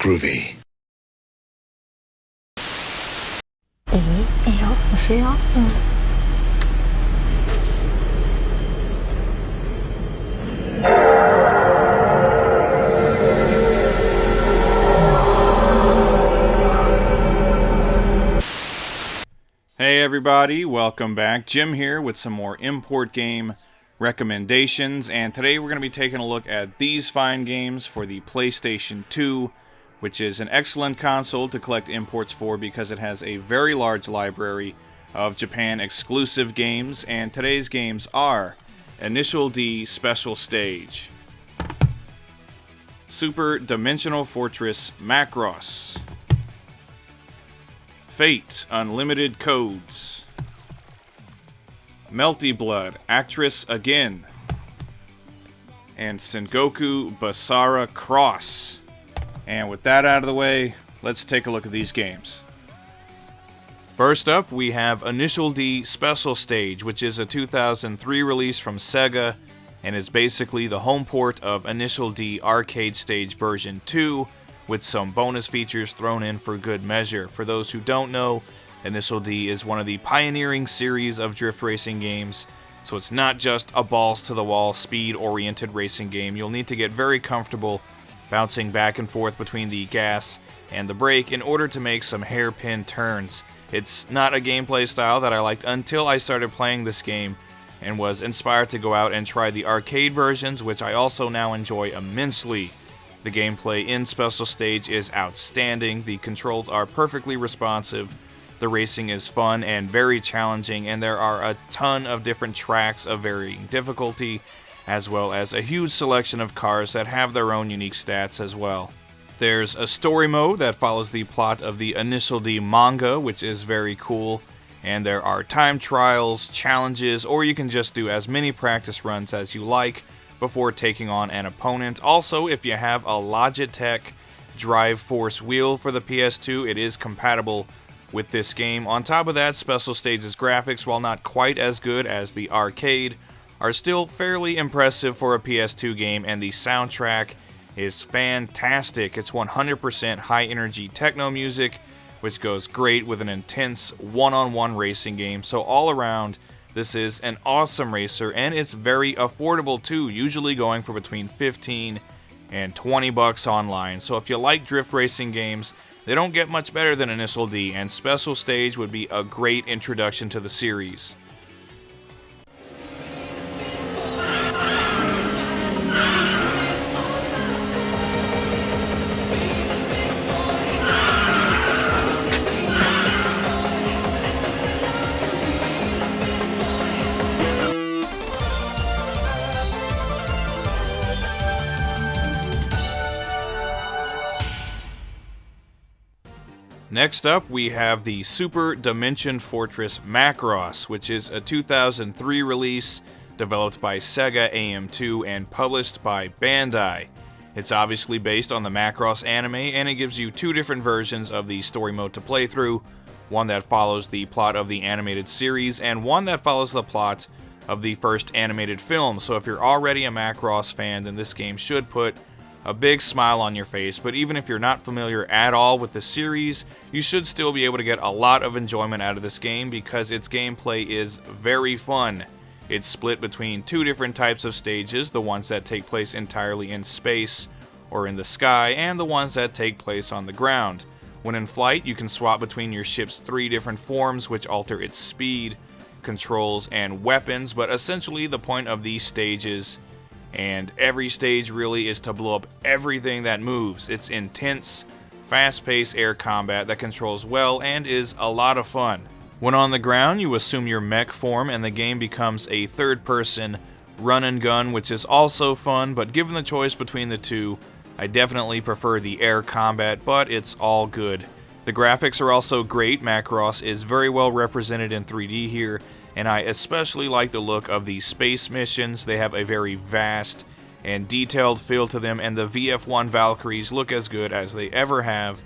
Groovy. 哎呦，我睡了。Hey everybody, welcome back. Jim here with some more import game recommendations, and today we're going to be taking a look at these fine games for the PlayStation 2, which is an excellent console to collect imports for because it has a very large library of Japan exclusive games, and today's games are Initial D Special Stage, Super Dimensional Fortress Macross, Fate Unlimited Codes, Melty Blood Actress Again, and Sengoku Basara Cross. And with that out of the way, let's take a look at these games. First up, we have Initial D Special Stage, which is a 2003 release from Sega, and is basically the home port of Initial D Arcade Stage version 2, with some bonus features thrown in for good measure. For those who don't know, Initial D is one of the pioneering series of drift racing games, so it's not just a balls-to-the-wall, speed-oriented racing game. You'll need to get very comfortable bouncing back and forth between the gas and the brake in order to make some hairpin turns. It's not a gameplay style that I liked until I started playing this game and was inspired to go out and try the arcade versions, which I also now enjoy immensely. The gameplay in Special Stage is outstanding, the controls are perfectly responsive, the racing is fun and very challenging, and there are a ton of different tracks of varying difficulty, as well as a huge selection of cars that have their own unique stats as well. There's a story mode that follows the plot of the Initial D manga, which is very cool, and there are time trials, challenges, or you can just do as many practice runs as you like before taking on an opponent. Also, if you have a Logitech Drive Force wheel for the PS2, it is compatible with this game. On top of that, Special Stage's graphics, while not quite as good as the arcade, are still fairly impressive for a PS2 game, and the soundtrack is fantastic. It's 100% high-energy techno music, which goes great with an intense one-on-one racing game. So all around, this is an awesome racer, and it's very affordable too, usually going for between 15 and 20 bucks online. So if you like drift racing games, they don't get much better than Initial D, and Special Stage would be a great introduction to the series. Next up, we have the Super Dimension Fortress Macross, which is a 2003 release developed by Sega AM2 and published by Bandai. It's obviously based on the Macross anime, and it gives you two different versions of the story mode to play through, one that follows the plot of the animated series, and one that follows the plot of the first animated film. So if you're already a Macross fan, then this game should put a big smile on your face, but even if you're not familiar at all with the series, you should still be able to get a lot of enjoyment out of this game because its gameplay is very fun. It's split between two different types of stages, the ones that take place entirely in space or in the sky, and the ones that take place on the ground. When in flight, you can swap between your ship's three different forms, which alter its speed, controls, and weapons, but essentially the point of these stages, and every stage really, is to blow up everything that moves. It's intense, fast-paced air combat that controls well and is a lot of fun. When on the ground, you assume your mech form and the game becomes a third-person run and gun, which is also fun, but given the choice between the two, I definitely prefer the air combat, but it's all good. The graphics are also great. Macross is very well represented in 3D here, and I especially like the look of the space missions. They have a very vast and detailed feel to them, and the VF-1 Valkyries look as good as they ever have.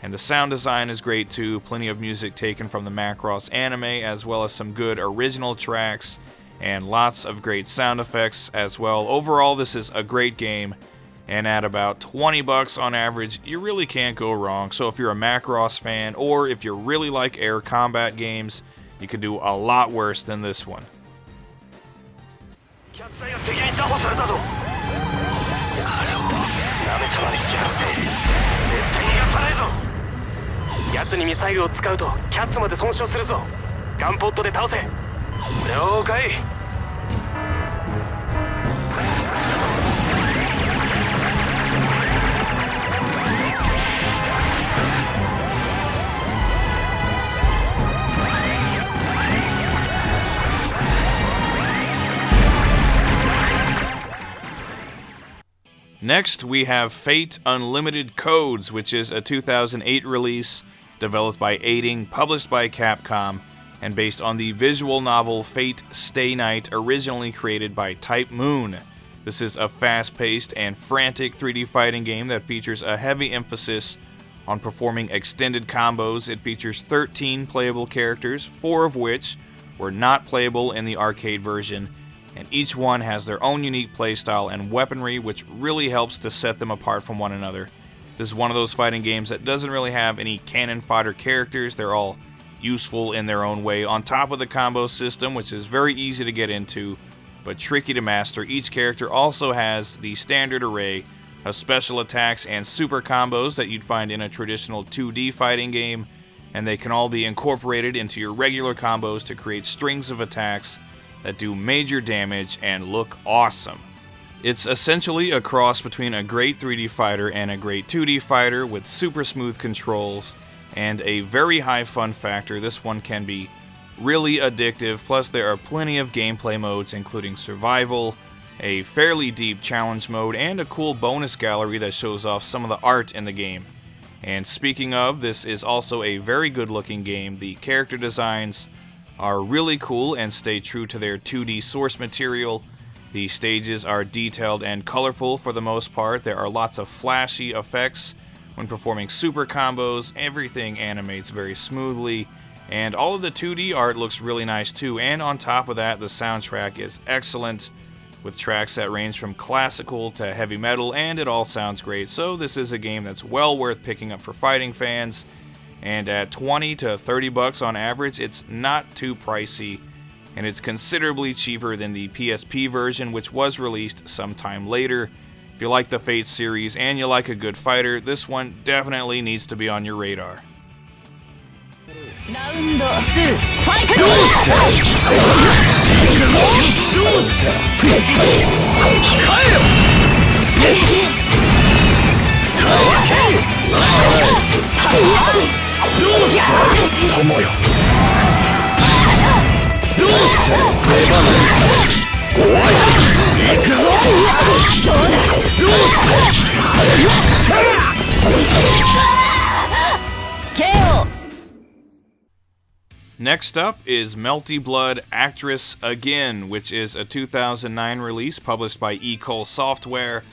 And the sound design is great too, plenty of music taken from the Macross anime, as well as some good original tracks, and lots of great sound effects as well. Overall, this is a great game, and at about 20 bucks on average, you really can't go wrong. So if you're a Macross fan, or if you really like air combat games, you could do a lot worse than this one. Next, we have Fate Unlimited Codes, which is a 2008 release, developed by Aiding, published by Capcom, and based on the visual novel Fate Stay Night, originally created by Type Moon. This is a fast-paced and frantic 3D fighting game that features a heavy emphasis on performing extended combos. It features 13 playable characters, 4 of which were not playable in the arcade version, and each one has their own unique playstyle and weaponry, which really helps to set them apart from one another. This is one of those fighting games that doesn't really have any cannon fodder characters. They're all useful in their own way. On top of the combo system, which is very easy to get into, but tricky to master, each character also has the standard array of special attacks and super combos that you'd find in a traditional 2D fighting game, and they can all be incorporated into your regular combos to create strings of attacks that do major damage and look awesome. It's essentially a cross between a great 3D fighter and a great 2D fighter with super smooth controls and a very high fun factor. This one can be really addictive, plus there are plenty of gameplay modes including survival, a fairly deep challenge mode, and a cool bonus gallery that shows off some of the art in the game. And speaking of, this is also a very good looking game. The character designs are really cool and stay true to their 2D source material. The stages are detailed and colorful for the most part. There are lots of flashy effects when performing super combos. Everything animates very smoothly, and all of the 2D art looks really nice too. And on top of that, the soundtrack is excellent, with tracks that range from classical to heavy metal, and it all sounds great. So this is a game that's well worth picking up for fighting fans. And at 20 to 30 bucks on average, it's not too pricey, and it's considerably cheaper than the PSP version, which was released sometime later. If you like the Fate series and you like a good fighter, this one definitely needs to be on your radar. Round 2, fight! Next up is Melty Blood Actress Again, which is a 2009 release published by Ecole Software,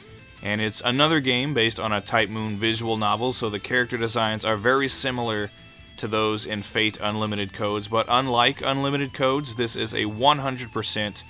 and it's another game based on a Type Moon visual novel, so the character designs are very similar to those in Fate Unlimited Codes, but unlike Unlimited Codes, this is a 100%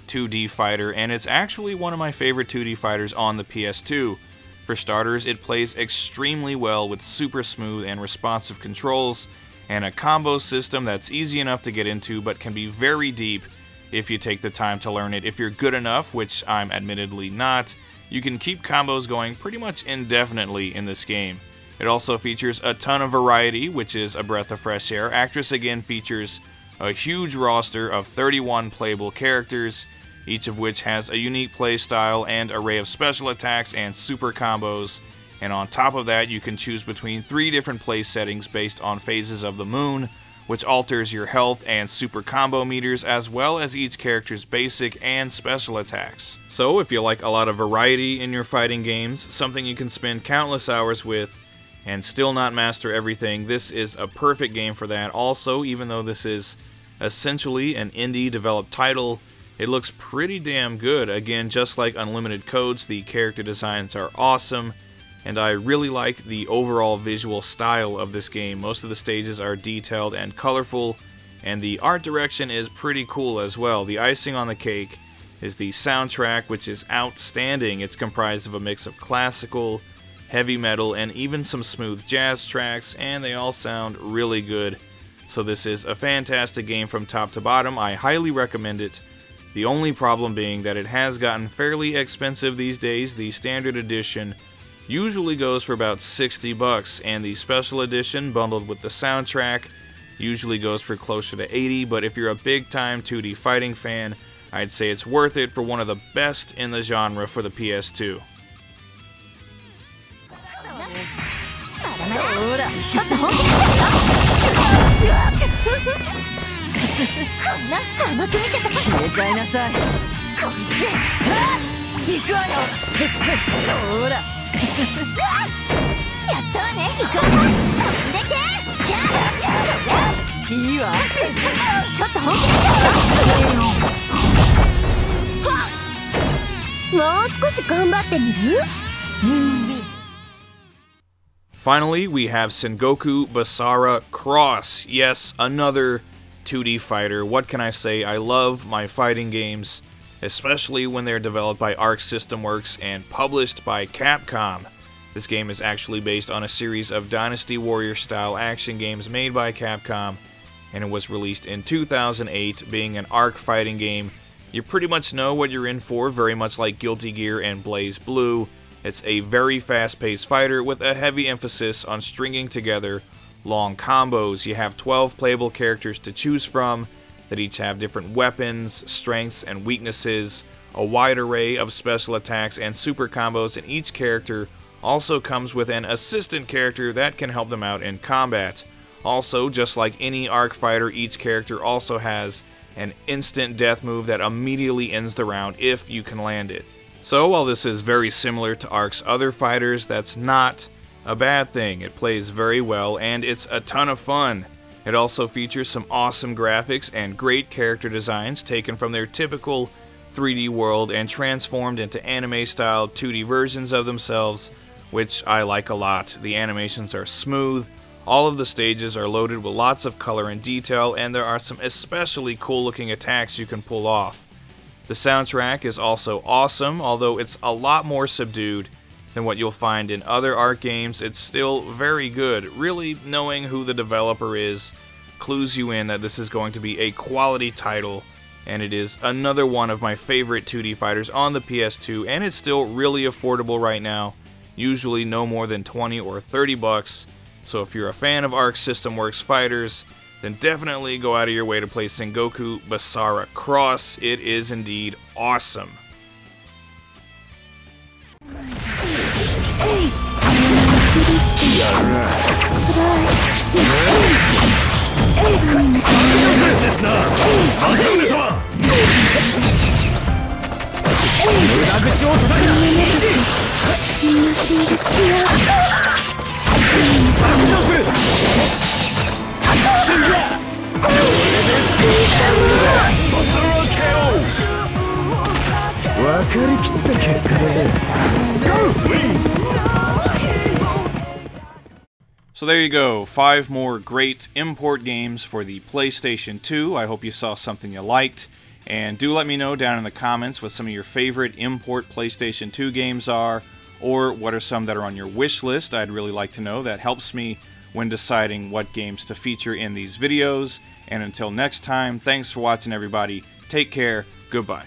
2D fighter, and it's actually one of my favorite 2D fighters on the PS2. For starters, it plays extremely well with super smooth and responsive controls, and a combo system that's easy enough to get into, but can be very deep if you take the time to learn it. If you're good enough, which I'm admittedly not, you can keep combos going pretty much indefinitely in this game. It also features a ton of variety, which is a breath of fresh air. Actress Again features a huge roster of 31 playable characters, each of which has a unique playstyle and array of special attacks and super combos. And on top of that, you can choose between 3 different play settings based on phases of the moon, which alters your health and super combo meters, as well as each character's basic and special attacks. So if you like a lot of variety in your fighting games, something you can spend countless hours with and still not master everything, this is a perfect game for that. Also, even though this is essentially an indie developed title, it looks pretty damn good. Again, just like Unlimited Codes, the character designs are awesome, and I really like the overall visual style of this game. Most of the stages are detailed and colorful, and the art direction is pretty cool as well. The icing on the cake is the soundtrack, which is outstanding. It's comprised of a mix of classical, heavy metal, and even some smooth jazz tracks, and they all sound really good. So this is a fantastic game from top to bottom. I highly recommend it. The only problem being that it has gotten fairly expensive these days. The standard edition usually goes for about $60, and the special edition bundled with the soundtrack usually goes for closer to $80, but if you're a big-time 2D fighting fan, I'd say it's worth it for one of the best in the genre for the PS2. Finally, we have Sengoku Basara Cross. Yes, another 2D fighter. What can I say? I love my fighting games, especially when they're developed by Arc System Works and published by Capcom. This game is actually based on a series of Dynasty Warrior-style action games made by Capcom, and it was released in 2008, being an Arc fighting game. You pretty much know what you're in for, very much like Guilty Gear and Blaze Blue. It's a very fast-paced fighter with a heavy emphasis on stringing together long combos. You have 12 playable characters to choose from that each have different weapons, strengths, and weaknesses, a wide array of special attacks and super combos, and each character also comes with an assistant character that can help them out in combat. Also, just like any Arc fighter, each character also has an instant death move that immediately ends the round if you can land it. So while this is very similar to Arc's other fighters, that's not a bad thing. It plays very well and it's a ton of fun. It also features some awesome graphics and great character designs taken from their typical 3D world and transformed into anime-style 2D versions of themselves, which I like a lot. The animations are smooth, all of the stages are loaded with lots of color and detail, and there are some especially cool-looking attacks you can pull off. The soundtrack is also awesome, although it's a lot more subdued than what you'll find in other Arc games. It's still very good. Really, knowing who the developer is clues you in that this is going to be a quality title, and it is another one of my favorite 2D fighters on the PS2, and it's still really affordable right now, usually no more than $20 or $30. So if you're a fan of Arc System Works fighters, then definitely go out of your way to play Sengoku Basara Cross. It is indeed awesome. So there you go, 5 more great import games for the PlayStation 2. I hope you saw something you liked. And do let me know down in the comments what some of your favorite import PlayStation 2 games are, or what are some that are on your wish list. I'd really like to know. That helps me when deciding what games to feature in these videos. And until next time, thanks for watching everybody. Take care. Goodbye.